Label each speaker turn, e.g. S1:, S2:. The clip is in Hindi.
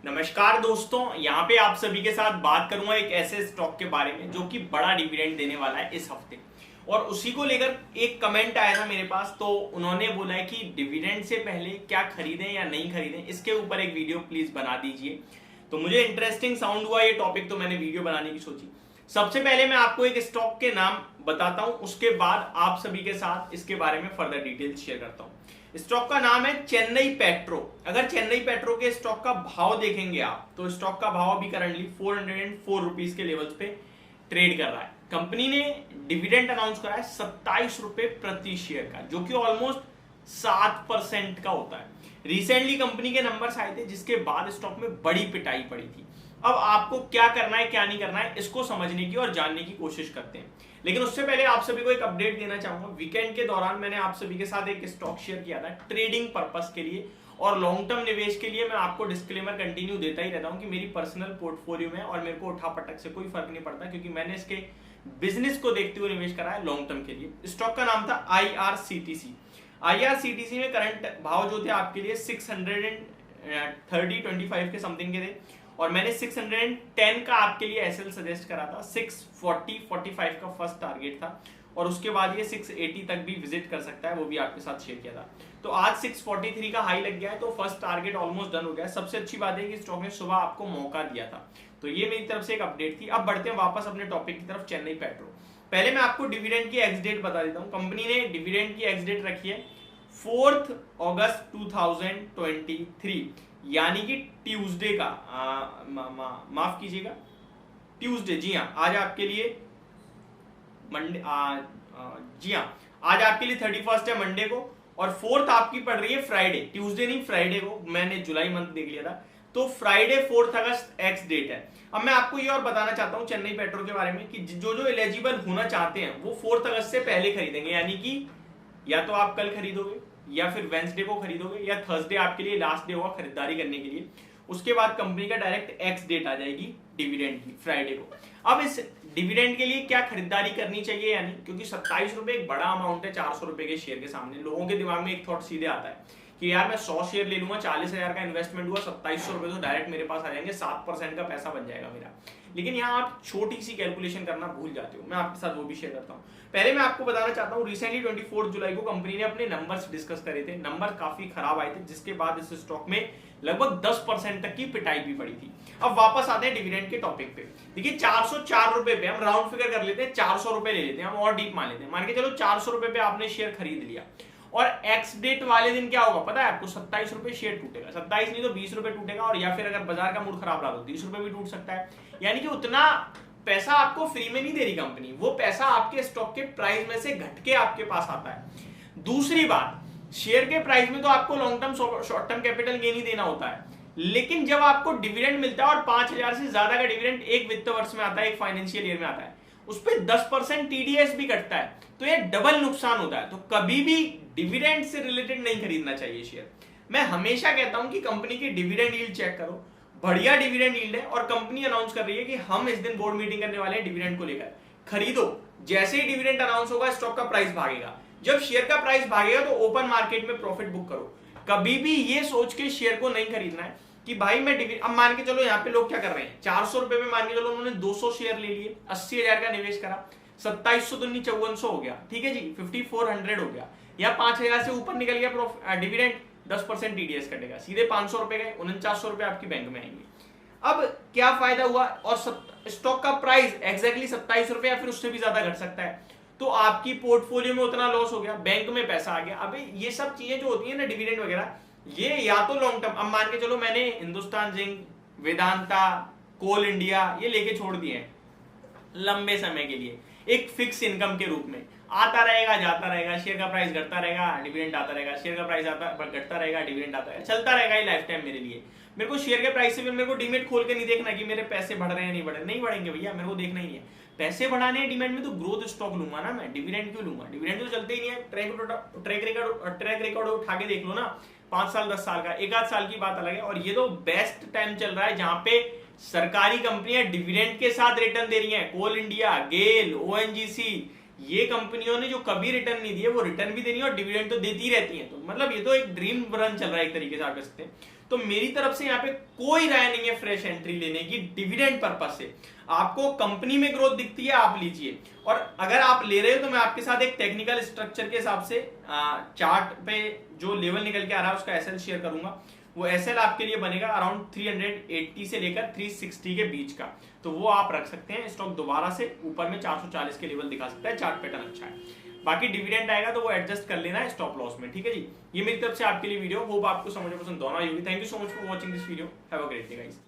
S1: नमस्कार दोस्तों, यहाँ पे आप सभी के साथ बात करूंगा एक ऐसे स्टॉक के बारे में जो कि बड़ा डिविडेंड देने वाला है इस हफ्ते। और उसी को लेकर एक कमेंट आया था मेरे पास, तो उन्होंने बोला है कि डिविडेंड से पहले क्या खरीदें या नहीं खरीदें, इसके ऊपर एक वीडियो प्लीज बना दीजिए। तो मुझे इंटरेस्टिंग साउंड हुआ ये टॉपिक, तो मैंने वीडियो बनाने की सोची। सबसे पहले मैं आपको एक स्टॉक के नाम बताता हूं, उसके बाद आप सभी के साथ इसके बारे में फर्दर डिटेल्स शेयर करता हूं। स्टॉक का नाम है चेन्नई पेट्रो। अगर चेन्नई पेट्रो के स्टॉक का भाव देखेंगे आप, तो स्टॉक का भाव अभी करंटली 404 रुपीज के लेवल्स पे ट्रेड कर रहा है। कंपनी ने डिविडेंड अनाउंस करा है 27 रुपए प्रति शेयर का, जो कि ऑलमोस्ट 7% का होता है। रिसेंटली कंपनी के नंबर्स आए थे, जिसके बाद स्टॉक में बड़ी पिटाई पड़ी थी। अब आपको क्या करना है क्या नहीं करना है, इसको समझने की और जानने की कोशिश करते हैं। लेकिन उससे पहले आप सभी को एक अपडेट देना चाहूंगा। वीकेंड के दौरान मैंने आप सभी के साथ एक स्टॉक शेयर किया था ट्रेडिंग पर्पस के लिए और लॉन्ग टर्म निवेश के लिए। मैं आपको डिस्क्लेमर कंटिन्यू देता ही रहता हूं कि मेरी पर्सनल पोर्टफोलियो में और मेरे को उठापटक से कोई फर्क नहीं पड़ता, क्योंकि मैंने इसके बिजनेस को देखते हुए निवेश करा है लॉन्ग टर्म के लिए। स्टॉक का नाम था IRCTC। IRCTC में करंट भाव जो थे आपके लिए 630.25 के समथिंग के थे, और मैंने 610 का आपके लिए एसएल सजेस्ट करा था। 640-45 का फर्स्ट टारगेट था, और उसके बाद ये 680 तक भी विजिट कर सकता है, वो भी आपके साथ शेयर किया था। तो आज 643 का हाई लग गया है, तो फर्स्ट टारगेट ऑलमोस्ट डन हो गया है। सबसे अच्छी बात है कि स्टॉक ने सुबह आपको मौका दिया था। तो ये मेरी तरफ से एक अपडेट थी। अब बढ़ते हैं वापस अपने टॉपिक की तरफ, चेन्नई पेट्रो। पहले मैं आपको डिविडेंड की एक्स डेट बता देता हूँ। कंपनी ने डिविडेंड की एक्स डेट रखी है 4 अगस्त 2023, यानी कि ट्यूसडे का माफ कीजिएगा, ट्यूसडे। जी हाँ, आज आपके लिए मंडे, जी हाँ, आज आपके लिए 31 है मंडे को, और 4 आपकी पड़ रही है फ्राइडे। ट्यूसडे नहीं, फ्राइडे को। मैंने जुलाई मंथ देख लिया था, तो फ्राइडे 4 अगस्त एक्स डेट है। अब मैं आपको ये और बताना चाहता हूं चेन्नई पेट्रो के बारे में कि जो एलिजिबल होना चाहते हैं वो 4 अगस्त से पहले खरीदेंगे, यानी कि या तो आप कल खरीदोगे, या फिर वेंसडे को खरीदोगे, या थर्सडे आपके लिए लास्ट डे होगा खरीदारी करने के लिए। उसके बाद कंपनी का डायरेक्ट एक्स डेट आ जाएगी डिविडेंड की, फ्राइडे को। अब इस डिविडेंड के लिए क्या खरीदारी करनी चाहिए यानी, क्योंकि 27 रुपए एक बड़ा अमाउंट है 400 रुपए के शेयर के सामने। लोगों के दिमाग में एक थॉट सीधे आता है कि यार मैं 100 शेयर ले लूंगा, 40,000 का इन्वेस्टमेंट हुआ, 2700 रुपए तो डायरेक्ट मेरे पास आ जाएंगे, 7% का पैसा बन जाएगा मेरा। लेकिन यहाँ आप छोटी सी कैलकुलेशन करना भूल जाते हो। मैं आपके साथ वो भी शेयर करता हूँ। पहले मैं आपको बताना चाहता हूँ, रिसेंटली 24 जुलाई को कंपनी ने अपने नंबर्स डिस्कस करे थे। नंबर काफी खराब आए थे, जिसके बाद इस स्टॉक में लगभग 10% तक की पिटाई भी पड़ी थी। अब वापस आते हैं डिविडेंड के टॉपिक पे। देखिए 404 रुपए पे हम राउंड फिगर कर लेते हैं, 400 रुपए ले लेते हैं, हम और डीप मान लेते हैं। मान के चलो 400 रुपए पे आपने शेयर खरीद लिया, और एक्स डेट वाले दिन क्या होगा पता है आपको? 27 रुपए शेयर टूटेगा। 27 नहीं तो 20 रुपए टूटेगा, और या फिर अगर बाजार का मूड खराब रहा तो 30 रुपए भी टूट सकता है। यानी कि उतना पैसा आपको फ्री में नहीं दे रही कंपनी, वो पैसा आपके स्टॉक के प्राइस में से घट के आपके पास आता है। दूसरी बात, शेयर के प्राइस में तो आपको long term short term capital gain ही देना होता है, लेकिन जब आपको डिविडेंड मिलता है और 5,000 से ज्यादा का डिविडेंड एक वित्त वर्ष में आता है, एक फाइनेंशियल ईयर में आता है, उस पर 10% टीडीएस भी कटता है, तो ये डबल नुकसान होता है। तो कभी भी डिविडेंड से रिलेटेड नहीं खरीदना चाहिए शेयर। मैं हमेशा कहता हूं कि कंपनी की डिविडेंड यील्ड चेक करो, बढ़िया डिविडेंड यील्ड है, और कंपनी अनाउंस कर रही है कि हम इस दिन बोर्ड मीटिंग करने वाले हैं डिविडेंड को लेकर, खरीदो। जैसे ही डिविडेंड अनाउंस होगा स्टॉक का प्राइस भागेगा। जब शेयर का प्राइस भागेगा तो ओपन मार्केट में प्रॉफिट बुक करो। कभी भी ये सोच के शेयर को नहीं खरीदना है कि भाई मैं डिविडेंड, अब मान के चलो यहाँ पे लोग क्या कर रहे हैं, 400 रुपए में मान के चलो उन्होंने 200 शेयर ले लिए, 80,000 का निवेश करा, 2700 तो नहीं 5400 हो गया, ठीक है जी, 5400 हो गया, या 5,000 से ऊपर निकल गया डिविडेंड, 10% टीडीएस कटेगा, सीधे 500 रुपए गए, 4900 रुपए आपकी बैंक में आएंगे। अब क्या फायदा हुआ? और स्टॉक का प्राइस एग्जैक्टली 27 रुपए या फिर उससे भी ज्यादा घट सकता है, तो आपकी पोर्टफोलियो में उतना लॉस हो गया, बैंक में पैसा आ गया। अबे ये सब चीजें जो होती है ना डिविडेंड वगैरह, ये या तो लॉन्ग टर्म, अब मान के चलो मैंने हिंदुस्तान जिंक, वेदांता, कोल इंडिया ये लेके छोड़ दिए हैं लंबे समय के लिए एक फिक्स इनकम के रूप में, आता रहेगा जाता रहेगा, शेयर का प्राइस घटता रहेगा डिविडेंड आता रहेगा, शेयर का प्राइस घटता रहेगा डिविडेंड आता रहेगा, चलता रहेगा ये लाइफ टाइम मेरे लिए। मेरे को शेयर के प्राइस से फिर मेरे को डीमेट खोल के नहीं देखना कि मेरे पैसे बढ़ रहे हैं नहीं बढ़ रहे, नहीं बढ़ेंगे भैया, मेरे को देखना ही नहीं है। पैसे बढ़ाने हैं डीमेट में तो ग्रोथ स्टॉक लूंगा ना मैं, डिविडेंड क्यों लूंगा? डिविडेंड तो चलते ही नहीं है। ट्रैक रिकॉर्ड उठा के देख लो ना, 5 साल 10 साल का, 1 आध साल की बात अलग है। और ये तो बेस्ट टाइम चल रहा है जहां पे सरकारी कंपनियां डिविडेंड के साथ रिटर्न दे रही हैं। कोल इंडिया, गेल, ओएनजीसी, ये कंपनियों ने जो कभी रिटर्न नहीं दिए वो रिटर्न भी देनी है और डिविडेंड तो देती ही रहती हैं। तो मतलब ये तो एक ड्रीम रन चल रहा है एक तरीके से आप कह सकते हैं। तो मेरी तरफ से यहाँ पे कोई राय नहीं है फ्रेश एंट्री लेने की डिविडेंड पर्पस से। आपको कंपनी में ग्रोथ दिखती है आप लीजिए, और अगर आप ले रहे हो तो मैं आपके साथ एक टेक्निकल स्ट्रक्चर के हिसाब से चार्ट पे जो लेवल निकल के आ रहा है उसका एसएल शेयर करूंगा। वो एसएल आपके लिए बनेगा अराउंड 380 से लेकर 360 के बीच का, तो वो आप रख सकते हैं। स्टॉक दोबारा से ऊपर में 440 के लेवल दिखा सकता है, चार्ट पैटर्न अच्छा है। बाकी डिविडेंड आएगा तो वो एडजस्ट कर लेना है स्टॉप लॉस में, ठीक है जी। ये मेरी तरफ से आपके लिए वीडियो, होप आपको समझ में पसंद दोनों होगी। Thank you so much for watching this video, have a great day guys.